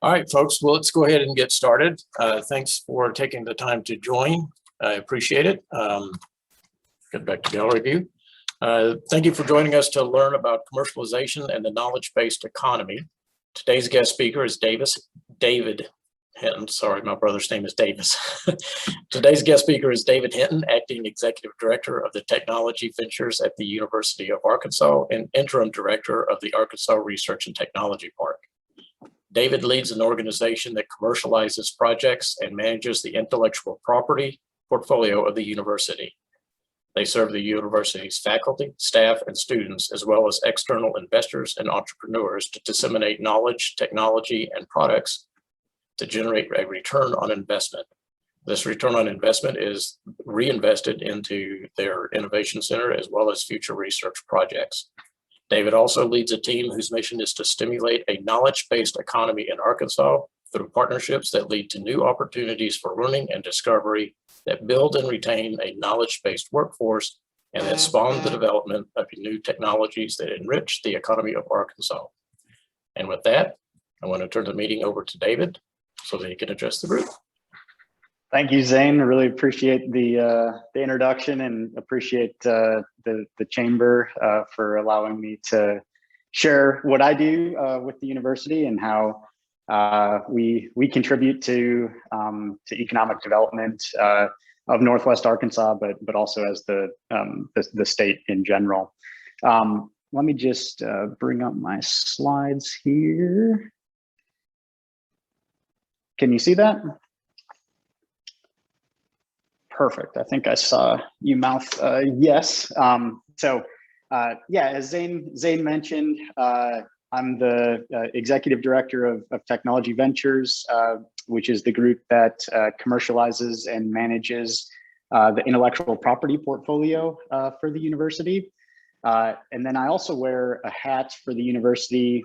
All right, folks, well, let's go ahead and get started. Thanks for taking the time to join. I appreciate it. Get back to gallery view. Thank you for joining us to learn about commercialization and the knowledge-based economy. Today's guest speaker is David Hinton. Sorry, my brother's name is Davis. Today's guest speaker is David Hinton, Acting Executive Director of the Technology Ventures at the University of Arkansas and Interim Director of the Arkansas Research and Technology Park. David leads an organization that commercializes projects and manages the intellectual property portfolio of the university. They serve the university's faculty, staff, and students, as well as external investors and entrepreneurs to disseminate knowledge, technology, and products to generate a return on investment. This return on investment is reinvested into their innovation center as well as future research projects. David also leads a team whose mission is to stimulate a knowledge-based economy in Arkansas through partnerships that lead to new opportunities for learning and discovery, that build and retain a knowledge-based workforce, and that spawn the development of new technologies that enrich the economy of Arkansas. And with that, I want to turn the meeting over to David so that he can address the group. Thank you, Zane. I really appreciate the introduction and appreciate the chamber for allowing me to share what I do with the university and how we contribute to economic development of Northwest Arkansas, but also as the state in general. Let me just bring up my slides here. Can you see that? Perfect. I think I saw you mouth yes. Yeah, as Zane mentioned, I'm the executive director of Technology Ventures, which is the group that commercializes and manages the intellectual property portfolio for the university. And then I also wear a hat for the university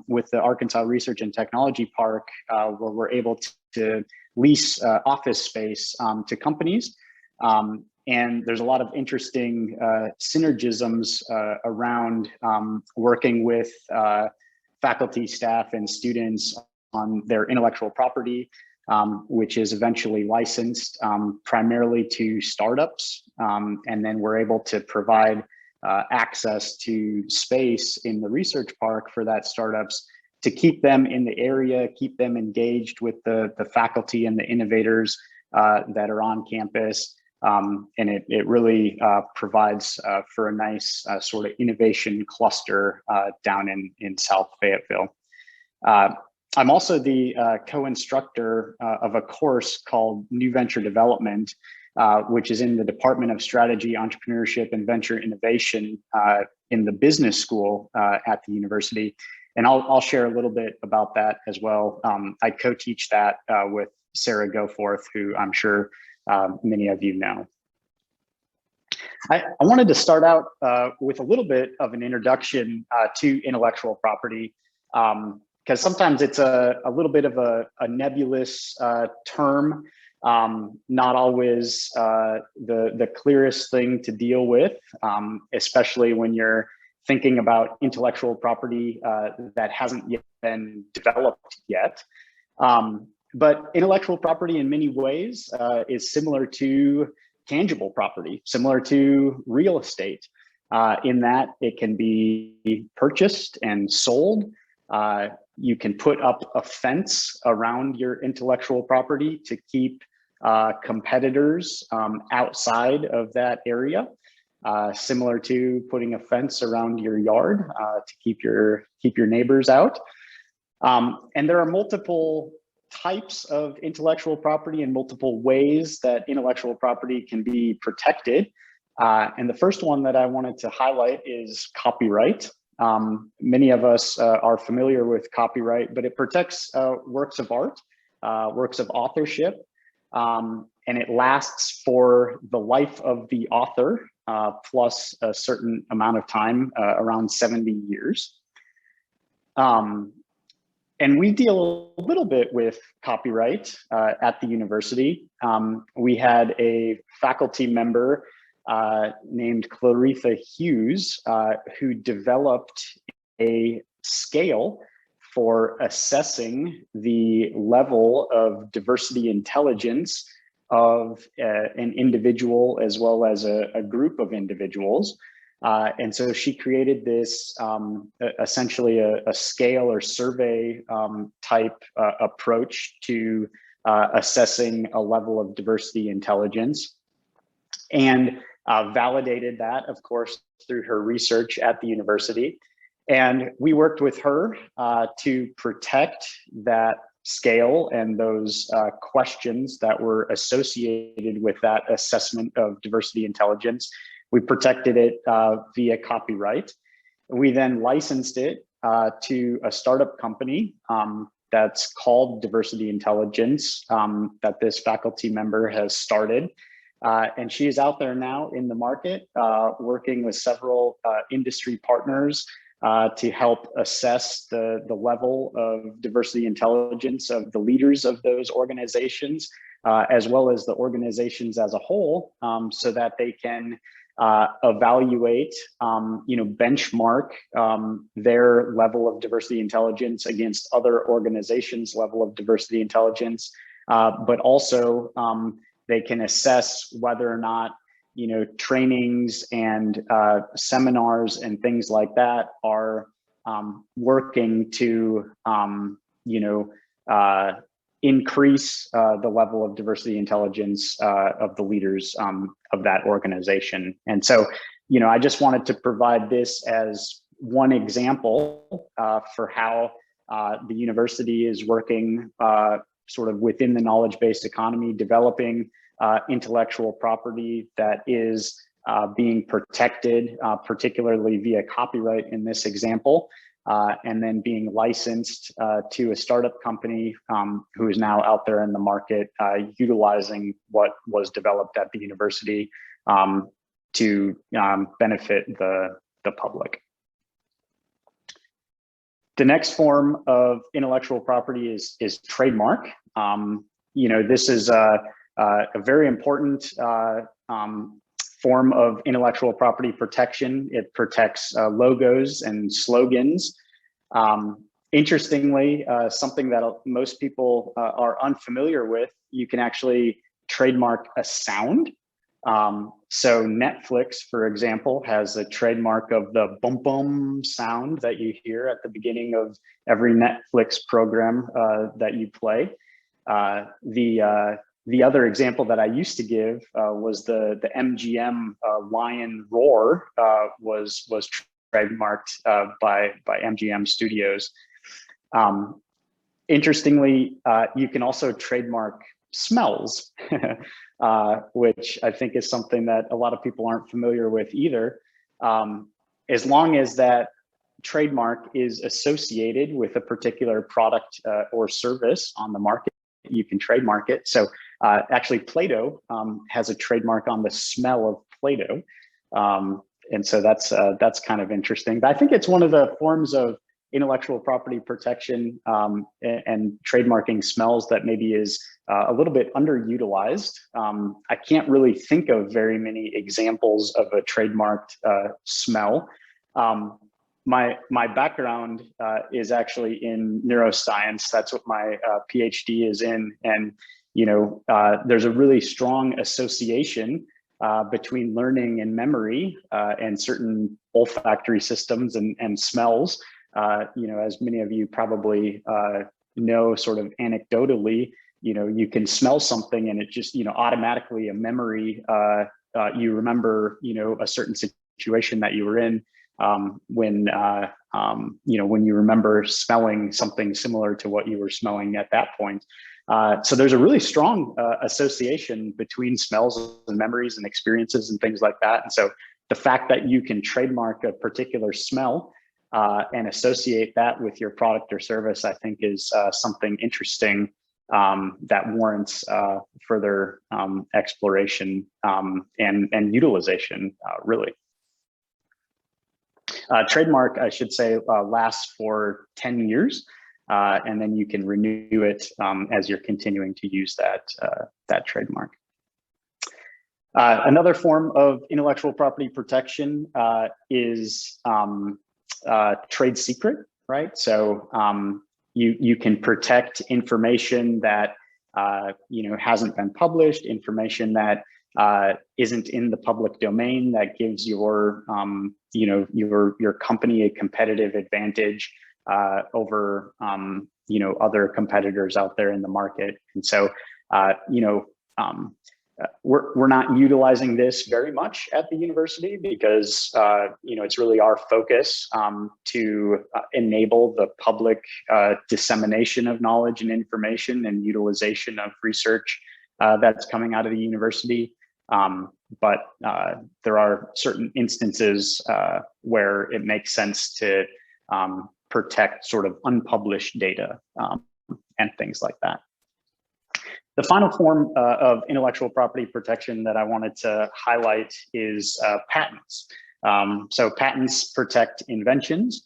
with the Arkansas Research and Technology Park, where we're able to lease office space to companies. And there's a lot of interesting synergisms around working with faculty, staff, and students on their intellectual property, which is eventually licensed primarily to startups. And then we're able to provide access to space in the research park for that startups to keep them in the area, keep them engaged with the faculty and the innovators that are on campus. And it really provides for a nice sort of innovation cluster down in South Fayetteville. I'm also the co-instructor of a course called New Venture Development, which is in the Department of Strategy, Entrepreneurship, and Venture Innovation in the business school at the university. And I'll share a little bit about that as well. I co-teach that with Sarah Goforth, who I'm sure many of you know. I wanted to start out with a little bit of an introduction to intellectual property, because sometimes it's a little bit of a nebulous term, not always the clearest thing to deal with, especially when you're thinking about intellectual property that hasn't yet been developed yet. But intellectual property in many ways is similar to tangible property, similar to real estate, in that it can be purchased and sold. You can put up a fence around your intellectual property to keep competitors outside of that area, similar to putting a fence around your yard to keep your neighbors out. And there are multiple types of intellectual property and multiple ways that intellectual property can be protected. And the first one that I wanted to highlight is copyright. Many of us are familiar with copyright, but it protects works of art, works of authorship, and it lasts for the life of the author, plus a certain amount of time, around 70 years. And we deal a little bit with copyright at the university. We had a faculty member named Claretha Hughes who developed a scale for assessing the level of diversity intelligence of an individual as well as a group of individuals. And so she created this essentially a scale or survey type approach to assessing a level of diversity intelligence, and validated that, of course, through her research at the university. And we worked with her to protect that scale and those questions that were associated with that assessment of diversity intelligence. We protected it via copyright. We then licensed it to a startup company that's called Diversity Intelligence that this faculty member has started. And she is out there now in the market working with several industry partners to help assess the level of diversity intelligence of the leaders of those organizations, as well as the organizations as a whole, so that they can evaluate, benchmark their level of diversity intelligence against other organizations' level of diversity intelligence, but also they can assess whether or not trainings and seminars and things like that are working to increase the level of diversity intelligence of the leaders of that organization. And so, I just wanted to provide this as one example for how the university is working sort of within the knowledge-based economy, developing intellectual property that is being protected, particularly via copyright in this example, and then being licensed to a startup company who is now out there in the market utilizing what was developed at the university to benefit the public. The next form of intellectual property is trademark. This is a very important form of intellectual property protection. It protects logos and slogans. Interestingly, something that most people are unfamiliar with, you can actually trademark a sound. So Netflix, for example, has a trademark of the bum bum sound that you hear at the beginning of every Netflix program that you play. The other example that I used to give was the MGM lion roar was trademarked by MGM Studios. Interestingly, you can also trademark smells, which I think is something that a lot of people aren't familiar with either. As long as that trademark is associated with a particular product or service on the market, you can trademark it. So actually Play-Doh has a trademark on the smell of Play-Doh. And so that's kind of interesting. But I think it's one of the forms of intellectual property protection and trademarking smells that maybe is a little bit underutilized. I can't really think of very many examples of a trademarked smell. My background is actually in neuroscience. That's what my PhD is in. And, there's a really strong association between learning and memory and certain olfactory systems and smells. As many of you probably know, sort of anecdotally, you can smell something and it just, automatically a memory, you remember, a certain situation that you were in when you remember smelling something similar to what you were smelling at that point. So there's a really strong association between smells and memories and experiences and things like that. And so the fact that you can trademark a particular smell and associate that with your product or service, I think is something interesting that warrants further exploration and utilization, really. Trademark, I should say, lasts for 10 years, and then you can renew it as you're continuing to use that trademark. Another form of intellectual property protection is trade secret, right? So you can protect information that hasn't been published, information that isn't in the public domain, that gives your your company a competitive advantage over other competitors out there in the market. And so we're not utilizing this very much at the university because it's really our focus to enable the public dissemination of knowledge and information and utilization of research that's coming out of the university. But there are certain instances where it makes sense to protect sort of unpublished data and things like that. The final form of intellectual property protection that I wanted to highlight is patents. So patents protect inventions.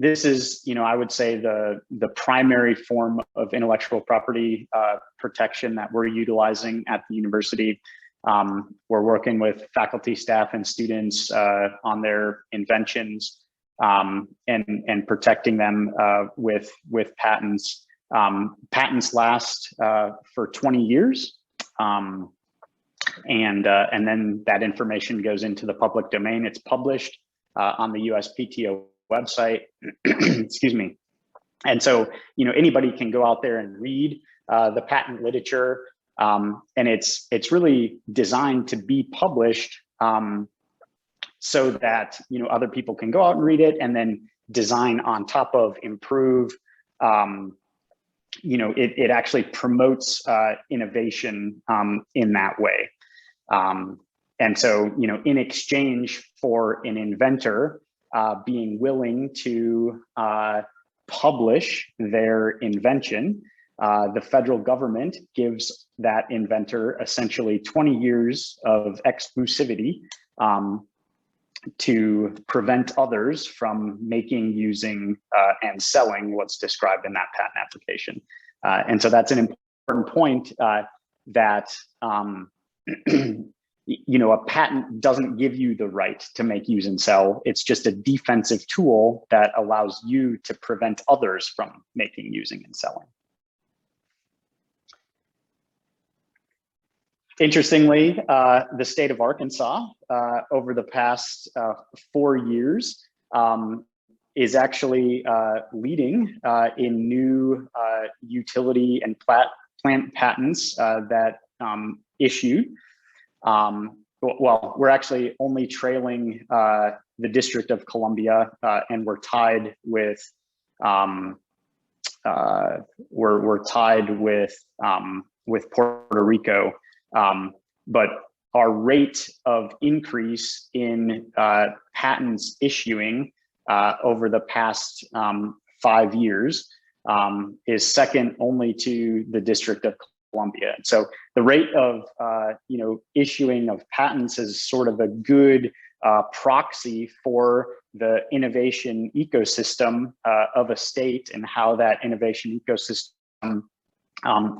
This is, I would say the primary form of intellectual property protection that we're utilizing at the university. We're working with faculty, staff, and students on their inventions and protecting them with patents. Patents last for 20 years, and then that information goes into the public domain. It's published on the USPTO website. Excuse me. And so, anybody can go out there and read the patent literature, and it's really designed to be published so that other people can go out and read it and then design on top of, improve. It actually promotes innovation in that way. And so, in exchange for an inventor being willing to publish their invention, the federal government gives that inventor essentially 20 years of exclusivity to prevent others from making, using, and selling what's described in that patent application. And so that's an important point that a patent doesn't give you the right to make, use, and sell. It's just a defensive tool that allows you to prevent others from making, using, and selling. Interestingly, the state of Arkansas over the past 4 years is actually leading in new utility and plant patents that issued. Well, we're actually only trailing the District of Columbia, and we're tied with Puerto Rico. But our rate of increase in patents issuing over the past 5 years is second only to the District of Columbia. So the rate of issuing of patents is sort of a good proxy for the innovation ecosystem of a state and how that innovation ecosystem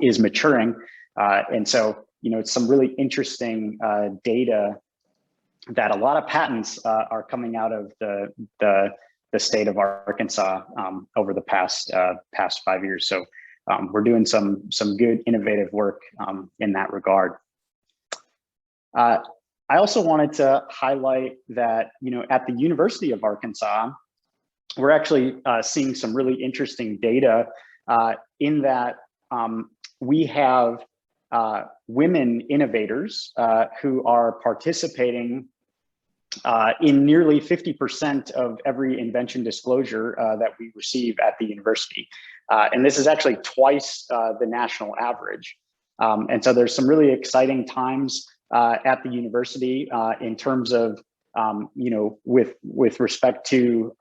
is maturing. And so it's some really interesting data that a lot of patents are coming out of the state of Arkansas over the past 5 years. So we're doing some good innovative work in that regard. I also wanted to highlight that at the University of Arkansas, we're actually seeing some really interesting data in that we have women innovators who are participating in nearly 50% of every invention disclosure that we receive at the university. And this is actually twice the national average. And so there's some really exciting times at the university in terms of, with respect to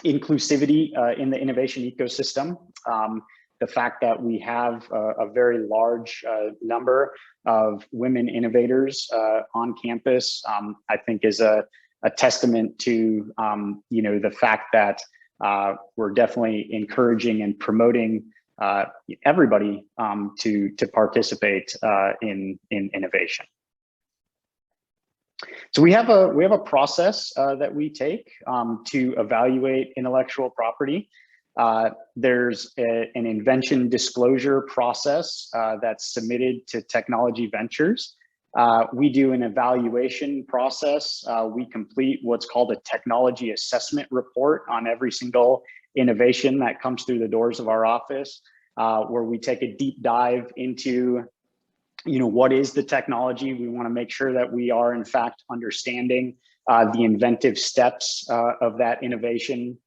inclusivity in the innovation ecosystem. The fact that we have a very large number of women innovators on campus, I think is a testament to the fact that we're definitely encouraging and promoting everybody to participate in innovation. So we have a process that we take to evaluate intellectual property. There's an invention disclosure process that's submitted to Technology Ventures. We do an evaluation process. We complete what's called a technology assessment report on every single innovation that comes through the doors of our office, where we take a deep dive into, what is the technology? We want to make sure that we are in fact understanding the inventive steps of that innovation.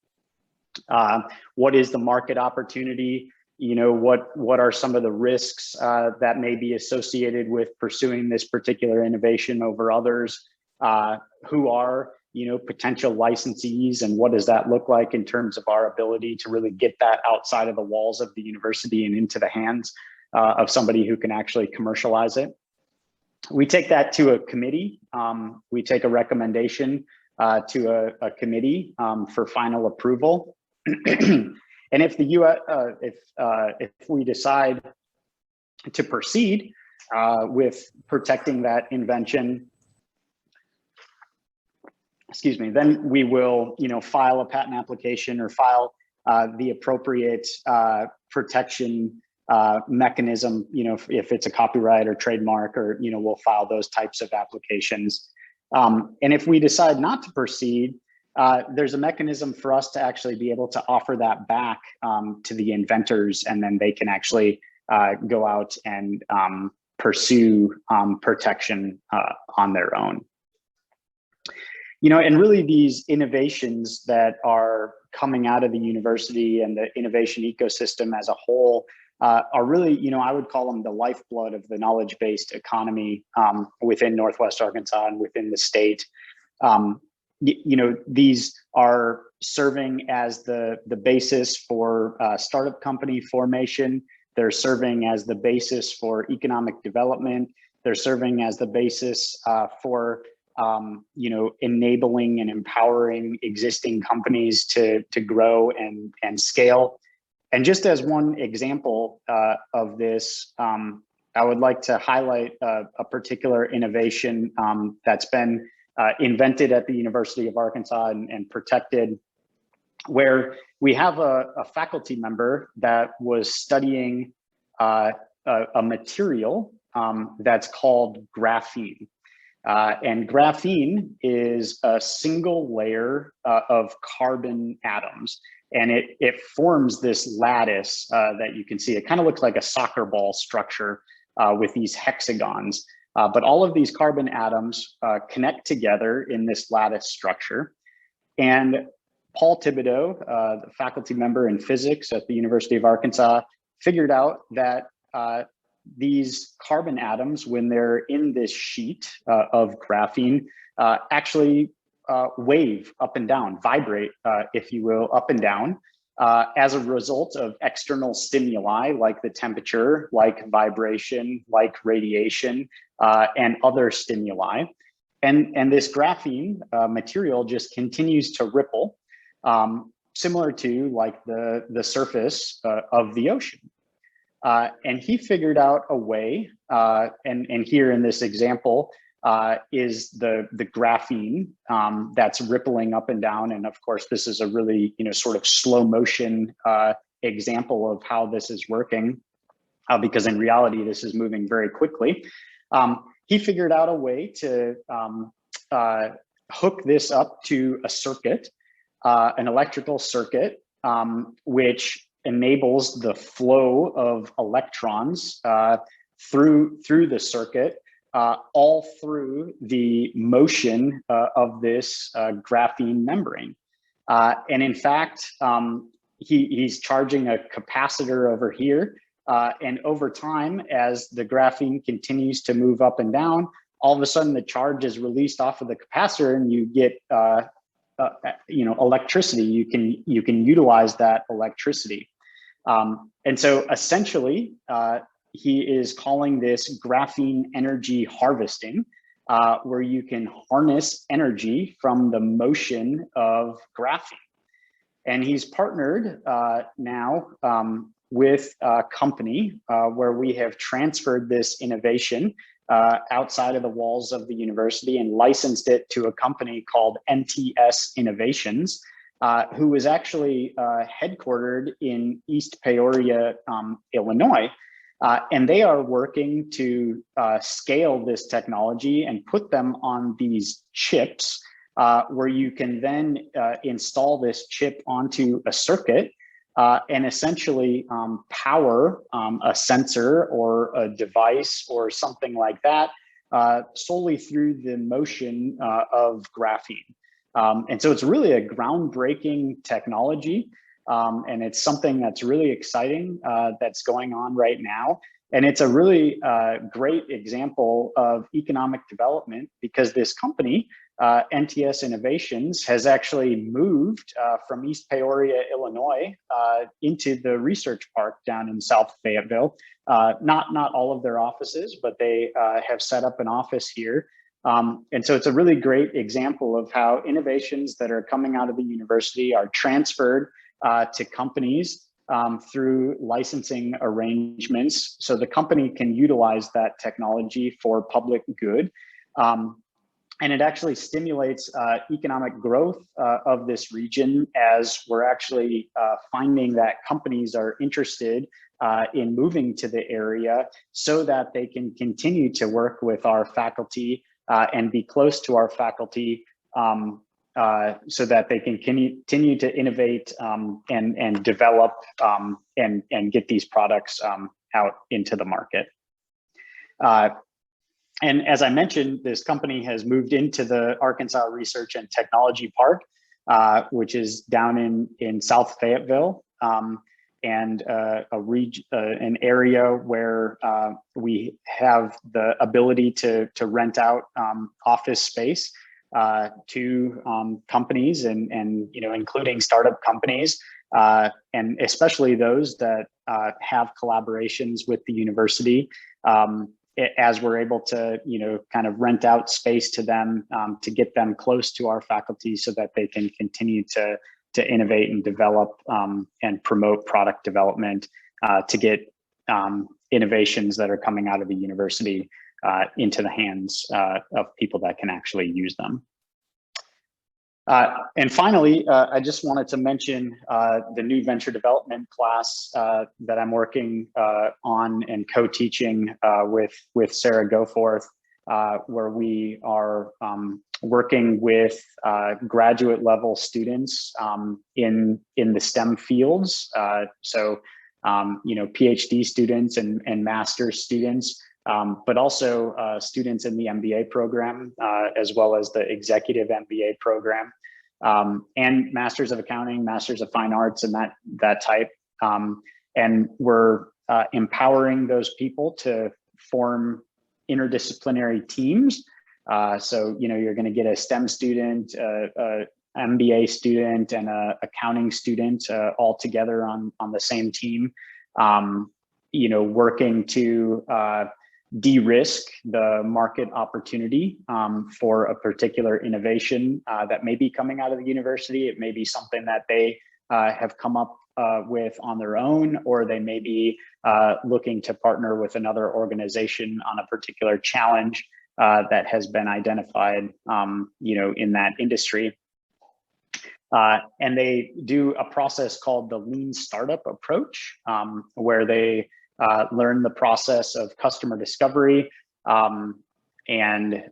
What is the market opportunity? What are some of the risks that may be associated with pursuing this particular innovation over others? Who are, potential licensees, and what does that look like in terms of our ability to really get that outside of the walls of the university and into the hands of somebody who can actually commercialize it? We take that to a committee. We take a recommendation to a committee for final approval. And if if we decide to proceed with protecting that invention, then we will, file a patent application or file the appropriate protection mechanism. If it's a copyright or trademark, or we'll file those types of applications. And if we decide not to proceed, there's a mechanism for us to actually be able to offer that back to the inventors, and then they can actually go out and pursue protection on their own. And really these innovations that are coming out of the university and the innovation ecosystem as a whole are really, I would call them the lifeblood of the knowledge-based economy within Northwest Arkansas and within the state. These are serving as the basis for startup company formation. They're serving as the basis for economic development. They're serving as the basis for enabling and empowering existing companies to grow and scale. And just as one example of this, I would like to highlight a particular innovation that's been invented at the University of Arkansas and protected, where we have a faculty member that was studying a material that's called graphene. And graphene is a single layer of carbon atoms, and it forms this lattice that you can see. It kind of looks like a soccer ball structure with these hexagons. But all of these carbon atoms connect together in this lattice structure. And Paul Thibodeau, the faculty member in physics at the University of Arkansas, figured out that these carbon atoms, when they're in this sheet of graphene, actually wave up and down, vibrate, if you will, up and down, as a result of external stimuli like the temperature, like vibration, like radiation, and other stimuli. And this graphene material just continues to ripple, similar to like the surface of the ocean. And he figured out a way, and here in this example is the graphene that's rippling up and down. And of course, this is a really, sort of slow motion example of how this is working, because in reality, this is moving very quickly. He figured out a way to hook this up to a circuit, an electrical circuit, which enables the flow of electrons through the circuit, all through the motion of this graphene membrane. And in fact, he's charging a capacitor over here. And over time, as the graphene continues to move up and down, all of a sudden the charge is released off of the capacitor, and you get electricity. You can utilize that electricity. And so essentially, he is calling this graphene energy harvesting, where you can harness energy from the motion of graphene. And he's partnered now with a company where we have transferred this innovation outside of the walls of the university and licensed it to a company called NTS Innovations. who was actually headquartered in East Peoria, Illinois. And they are working to scale this technology and put them on these chips where you can then install this chip onto a circuit and essentially power a sensor or a device or something like that solely through the motion of graphene. And so it's really a groundbreaking technology. And it's something that's really exciting that's going on right now. And it's a really great example of economic development because this company, NTS Innovations, has actually moved from East Peoria, Illinois, into the research park down in South Fayetteville. Not all of their offices, but they have set up an office here. And so it's a really great example of how innovations that are coming out of the university are transferred to companies through licensing arrangements, so the company can utilize that technology for public good. And it actually stimulates economic growth of this region, as we're actually finding that companies are interested in moving to the area so that they can continue to work with our faculty and be close to our faculty so that they can continue to innovate and develop and get these products out into the market. And as I mentioned, this company has moved into the Arkansas Research and Technology Park, which is down in South Fayetteville, and an area where we have the ability to rent out office space to companies and including startup companies, and especially those that have collaborations with the university, as we're able to kind of rent out space to them to get them close to our faculty so that they can continue to innovate and develop and promote product development to get innovations that are coming out of the university into the hands of people that can actually use them. And finally, I just wanted to mention the new venture development class that I'm working on and co-teaching with Sarah Goforth, where we are working with graduate level students in the STEM fields. So, PhD students and master's students, but also students in the MBA program, as well as the executive MBA program, and Masters of Accounting, Masters of Fine Arts, and that type. And we're empowering those people to form interdisciplinary teams. So, you're going to get a STEM student, a MBA student, and a accounting student all together on the same team, working to de-risk the market opportunity for a particular innovation that may be coming out of the university. It may be something that they have come up with on their own, or they may be looking to partner with another organization on a particular challenge that has been identified, in that industry. And they do a process called the lean startup approach, where they learn the process of customer discovery, and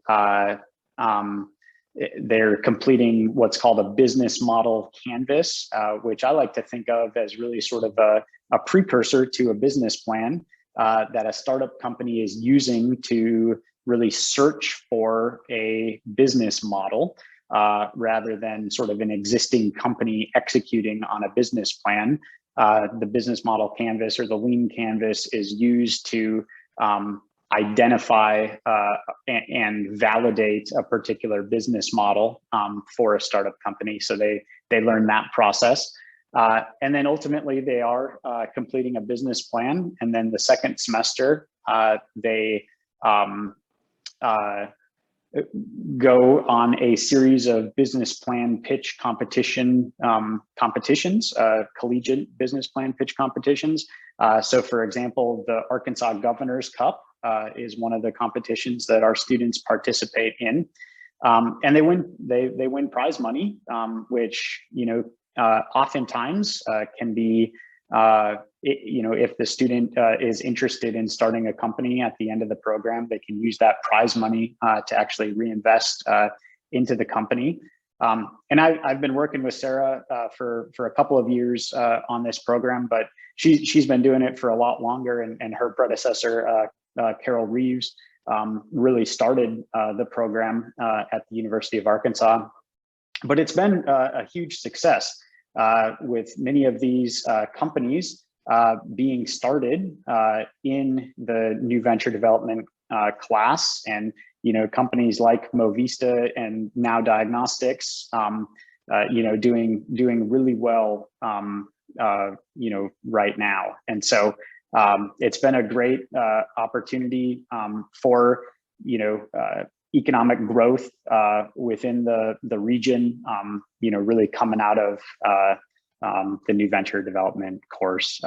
they're completing what's called a business model canvas, which I like to think of as really sort of a precursor to a business plan that a startup company is using to really search for a business model rather than sort of an existing company executing on a business plan. The business model canvas, or the lean canvas, is used to identify and validate a particular business model for a startup company. So they learn that process. And then ultimately they are completing a business plan. And then the second semester, they go on a series of business plan pitch competitions, collegiate business plan pitch competitions. So for example, the Arkansas Governor's Cup is one of the competitions that our students participate in. And they win prize money, which, oftentimes can be, if the student is interested in starting a company at the end of the program, they can use that prize money to actually reinvest into the company. And I've been working with Sarah for a couple of years on this program, but she's been doing it for a lot longer, and her predecessor, Carol Reeves, really started the program at the University of Arkansas. But it's been a huge success with many of these companies being started in the new venture development class, and companies like Movista and Now Diagnostics, doing really well, right now. And so it's been a great opportunity for economic growth within the region, really coming out of the new venture development course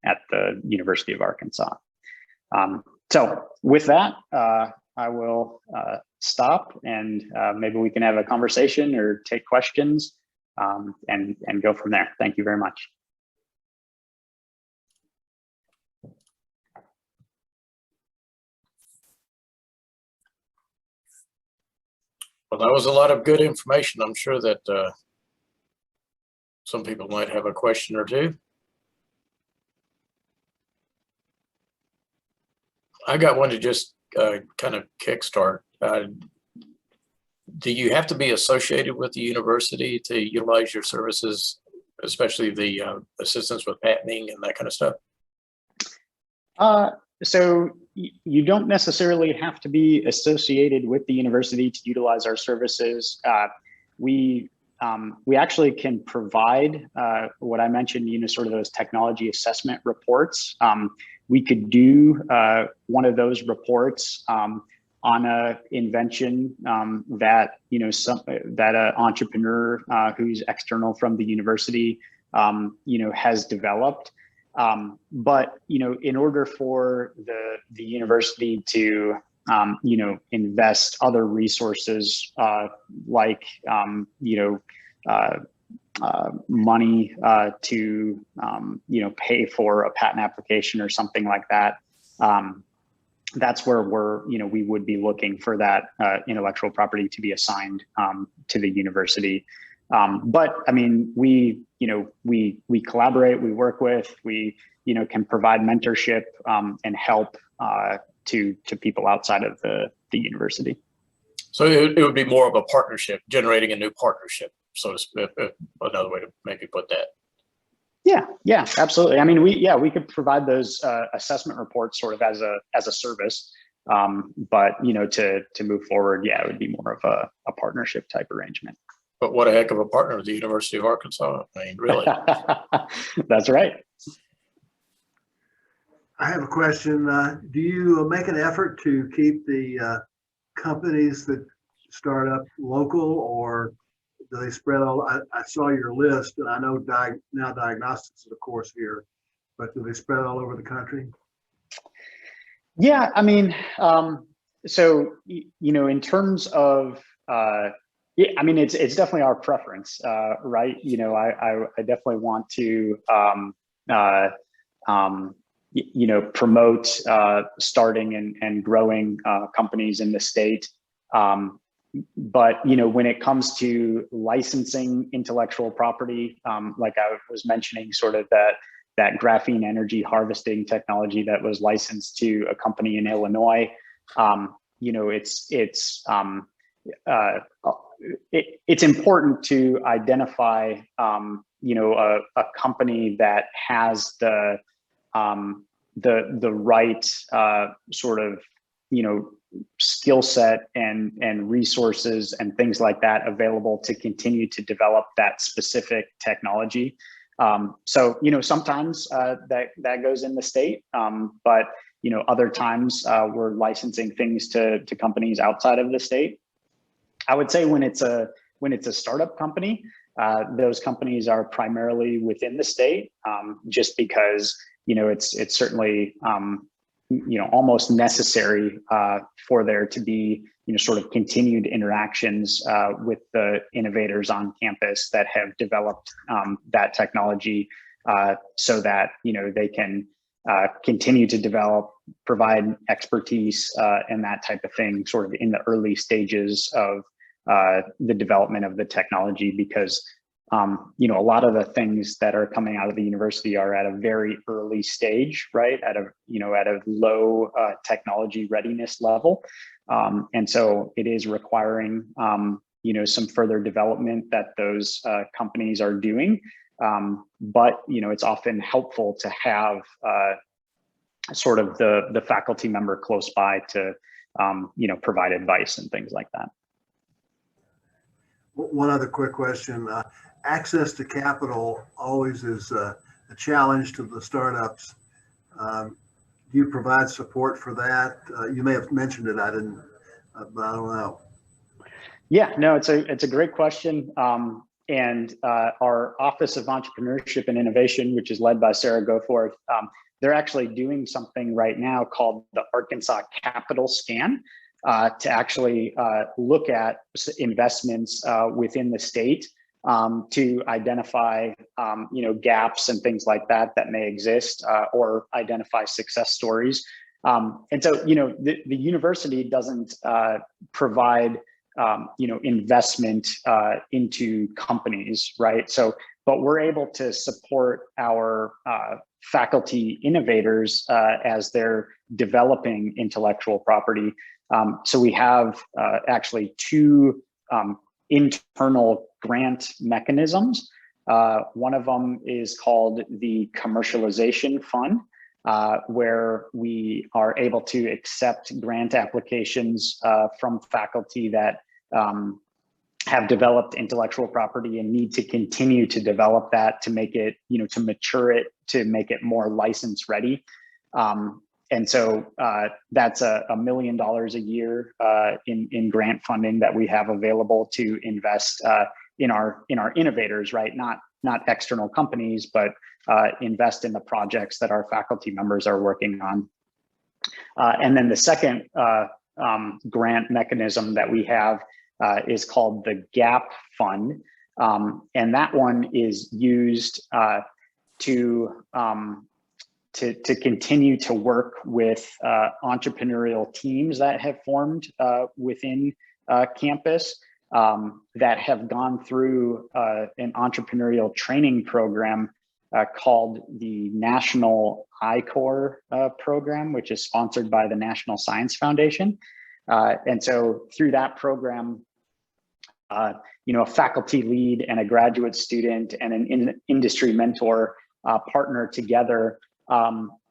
at the University of Arkansas. So with that, I will stop, and maybe we can have a conversation or take questions and go from there. Thank you very much. Well, that was a lot of good information. I'm sure that some people might have a question or two. I got one to just kind of kickstart. Do you have to be associated with the university to utilize your services, especially the assistance with patenting and that kind of stuff? So you don't necessarily have to be associated with the university to utilize our services. We actually can provide what I mentioned, sort of those technology assessment reports. We could do one of those reports on a invention that that an entrepreneur who's external from the university has developed. But in order for the university to invest other resources like money to pay for a patent application or something like that, that's where we would be looking for that intellectual property to be assigned to the university. But I mean, we collaborate, we work with, we can provide mentorship and help to people outside of the university. So it would be more of a partnership, generating a new partnership, so to speak, another way to maybe put that. Yeah, absolutely. I mean, we could provide those assessment reports sort of as a service, but to move forward, it would be more of a partnership type arrangement. But what a heck of a partner with the University of Arkansas. I mean, really. That's right. I have a question. Do you make an effort to keep the companies that start up local, or do they spread all? I saw your list, and I know Now Diagnostics is of course here, but do they spread all over the country? Yeah, I mean, so in terms of yeah, I mean, it's definitely our preference, right? I definitely want to promote starting and growing companies in the state. But when it comes to licensing intellectual property, like I was mentioning, sort of that graphene energy harvesting technology that was licensed to a company in Illinois, it's important to identify a company that has the right sort of skill set and resources and things like that available to continue to develop that specific technology. So sometimes that goes in the state, but other times we're licensing things to companies outside of the state. I would say when it's a startup company, those companies are primarily within the state, just because it's certainly almost necessary for there to be, sort of continued interactions with the innovators on campus that have developed that technology so that, they can continue to develop, provide expertise and that type of thing sort of in the early stages of the development of the technology, because a lot of the things that are coming out of the university are at a very early stage, right? At a low technology readiness level. And so it is requiring, some further development that those companies are doing. But, it's often helpful to have sort of the faculty member close by to, provide advice and things like that. One other quick question. Access to capital always is a challenge to the startups. Do you provide support for that? You may have mentioned it, I didn't, but I don't know. Yeah, no, it's a great question. And our Office of Entrepreneurship and Innovation, which is led by Sarah Goforth, they're actually doing something right now called the Arkansas Capital Scan to actually look at investments within the state to identify, gaps and things like that may exist or identify success stories. And so, the university doesn't provide investment into companies, right? So, but we're able to support our faculty innovators as they're developing intellectual property. So we have actually two internal grant mechanisms. One of them is called the Commercialization Fund, where we are able to accept grant applications from faculty that have developed intellectual property and need to continue to develop that to make it, to mature it, to make it more license ready. And so that's $1 million a year in grant funding that we have available to invest in our innovators, right? Not external companies, but invest in the projects that our faculty members are working on. And then the second grant mechanism that we have is called the GAP Fund. And that one is used to continue to work with entrepreneurial teams that have formed within campus that have gone through an entrepreneurial training program called the National I-Corps program, which is sponsored by the National Science Foundation. And so through that program, a faculty lead and a graduate student and an industry mentor partner together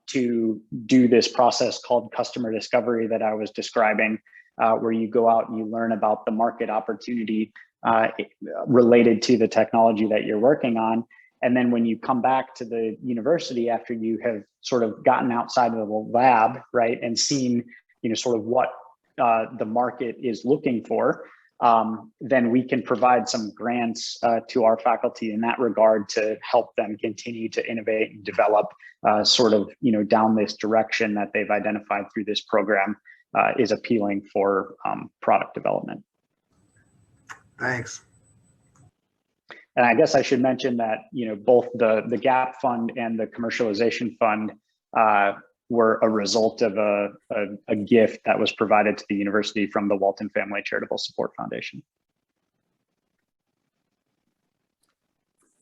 to do this process called customer discovery that I was describing, where you go out and you learn about the market opportunity related to the technology that you're working on. And then when you come back to the university after you have sort of gotten outside of the lab, right, and seen, sort of what the market is looking for, then we can provide some grants to our faculty in that regard to help them continue to innovate and develop sort of, down this direction that they've identified through this program is appealing for product development. Thanks. And I guess I should mention that, both the GAP Fund and the Commercialization Fund were a result of a gift that was provided to the university from the Walton Family Charitable Support Foundation.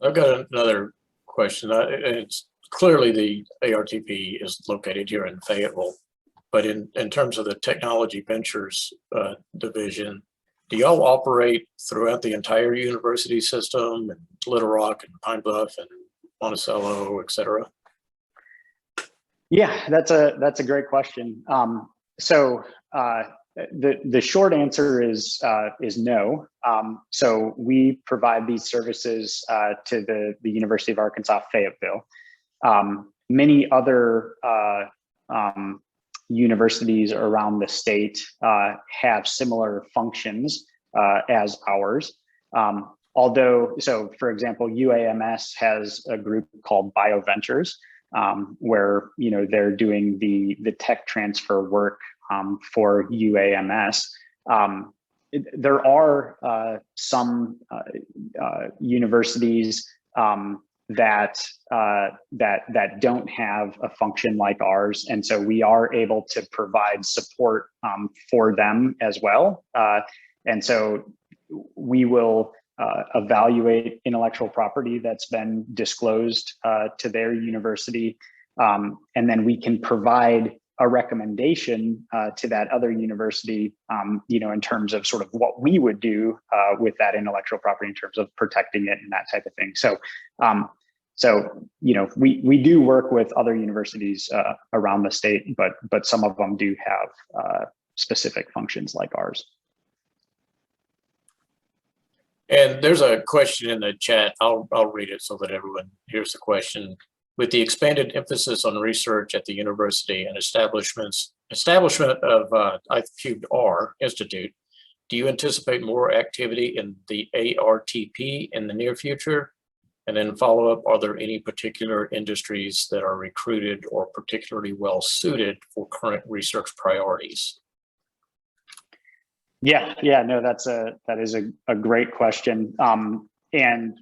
I've got another question. It's clearly the ARTP is located here in Fayetteville, but in terms of the Technology Ventures division, do y'all operate throughout the entire university system in Little Rock and Pine Bluff and Monticello, et cetera? Yeah, that's a great question. So the short answer is no. So we provide these services to the University of Arkansas Fayetteville. Many other universities around the state have similar functions as ours. Although, so for example, UAMS has a group called BioVentures, where they're doing the tech transfer work for UAMS. There are some universities that don't have a function like ours, and so we are able to provide support for them as well. And so we will evaluate intellectual property that's been disclosed to their university, and then we can provide a recommendation to that other university, in terms of sort of what we would do with that intellectual property in terms of protecting it and that type of thing. So, we do work with other universities around the state, but some of them do have specific functions like ours. And there's a question in the chat. I'll read it so that everyone hears the question. With the expanded emphasis on research at the university and establishment of I3R Institute, do you anticipate more activity in the ARTP in the near future? And then follow up, are there any particular industries that are recruited or particularly well suited for current research priorities? Yeah, no, that is a great question. And,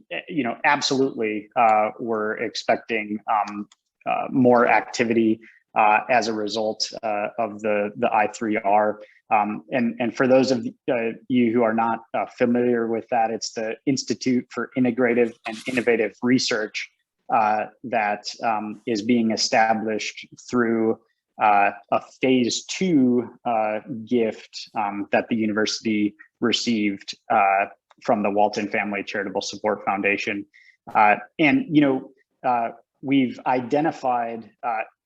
absolutely, we're expecting more activity as a result of the I3R. And for those of you who are not familiar with that, it's the Institute for Integrative and Innovative Research that is being established through a phase 2 gift that the university received from the Walton Family Charitable Support Foundation. We've identified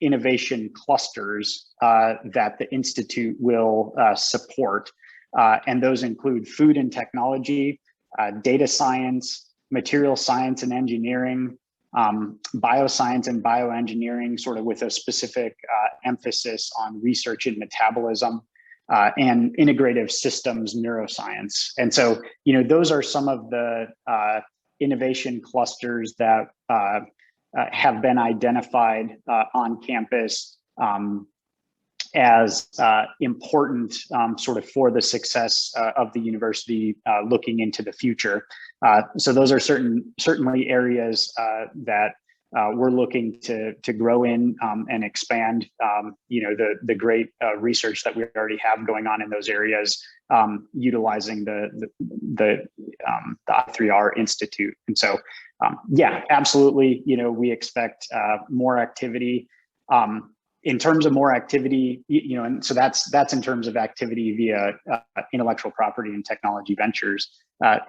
innovation clusters that the Institute will support. And those include food and technology, data science, material science and engineering, bioscience and bioengineering, sort of with a specific emphasis on research and metabolism, and integrative systems neuroscience. And so, those are some of the innovation clusters that have been identified on campus as important sort of for the success of the university looking into the future. So those are certainly areas that we're looking to grow in and expand, the great research that we already have going on in those areas, utilizing the I3R Institute. And so, yeah, absolutely. We expect more activity. In terms of more activity, and so that's in terms of activity via intellectual property and technology ventures.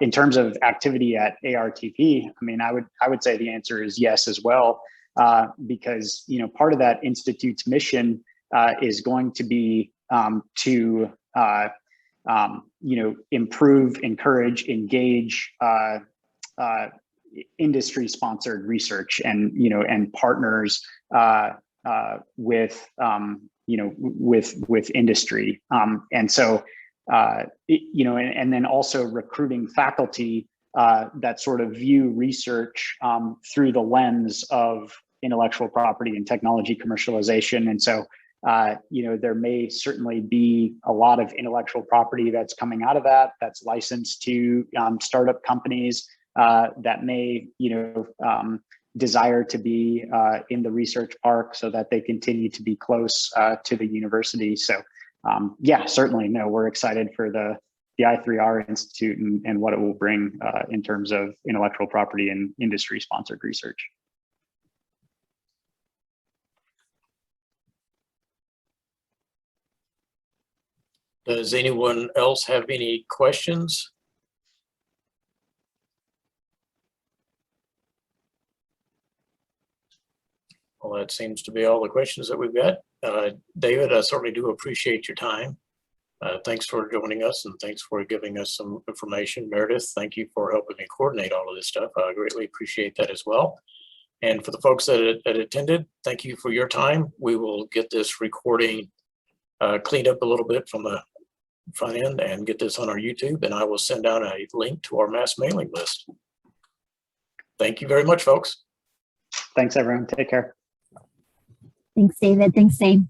In terms of activity at ARTP, I would say the answer is yes as well, because part of that institute's mission is going to be to improve, encourage, engage industry-sponsored research and partners with industry, and so and then also recruiting faculty that sort of view research through the lens of intellectual property and technology commercialization. And so there may certainly be a lot of intellectual property that's coming out of that's licensed to startup companies that may desire to be in the research park so that they continue to be close to the university. So yeah, certainly, no, we're excited for the I3R Institute and what it will bring in terms of intellectual property and industry sponsored research. Does anyone else have any questions? Well, that seems to be all the questions that we've got. David, I certainly do appreciate your time. Thanks for joining us, and thanks for giving us some information. Meredith, thank you for helping me coordinate all of this stuff. I greatly appreciate that as well. And for the folks that attended, thank you for your time. We will get this recording cleaned up a little bit from the front end and get this on our YouTube, and I will send out a link to our mass mailing list. Thank you very much, folks. Thanks, everyone. Take care. Thanks, David. Thanks, Zane.